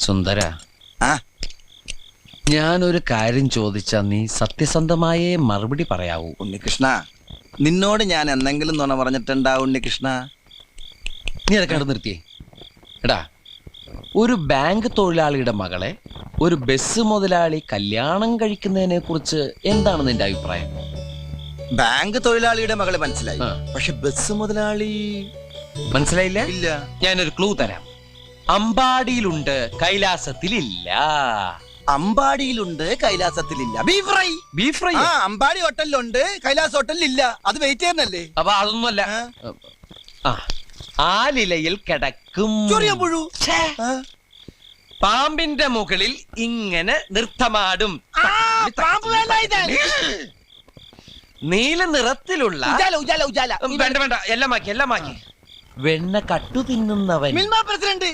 സുന്ദര, ഞാനൊരു കാര്യം ചോദിച്ചാ നീ സത്യസന്ധമായേ മറുപടി പറയാവൂ. ഉണ്ണികൃഷ്ണ, നിന്നോട് ഞാൻ എന്തെങ്കിലും നുണ പറഞ്ഞിട്ടുണ്ടാ ഉണ്ണികൃഷ്ണ? നീ അതൊക്കെ അവിടെ നിർത്തിയേ. എടാ, ഒരു ബാങ്ക് തൊഴിലാളിയുടെ മകളെ ഒരു ബസ് മുതലാളി കല്യാണം കഴിക്കുന്നതിനെ കുറിച്ച് എന്താണ് നിന്റെ അഭിപ്രായം? ബാങ്ക് തൊഴിലാളിയുടെ മകളെ മനസ്സിലായി, പക്ഷെ ബസ് മുതലാളി മനസ്സിലായില്ല? ഇല്ല. ഞാനൊരു ക്ലൂ തരാം. അമ്പാടിയിലുണ്ട്, കൈലാസത്തിലില്ല. അമ്പാടിയിലുണ്ട്, കൈലാസത്തിലില്ല. Beef fry. Beef fry Ambadi ഹോട്ടലിലുണ്ട്, കൈലാസ് ഹോട്ടലിലില്ല. അത് വെയിറ്റ് ചെയ്യുന്നല്ലേ? അപ്പൊ അതൊന്നുമല്ല. ആലിലയിൽ കിടക്കും പുഴു. പാമ്പിന്റെ മുകളിൽ ഇങ്ങനെ നൃത്തമാടും. നീല നിറത്തിലുള്ള വേണ്ട വേണ്ട, എല്ലാം മാക്കി. വെണ്ണ കട്ടു തിന്നുന്നവൻ. പ്രസിഡന്റ്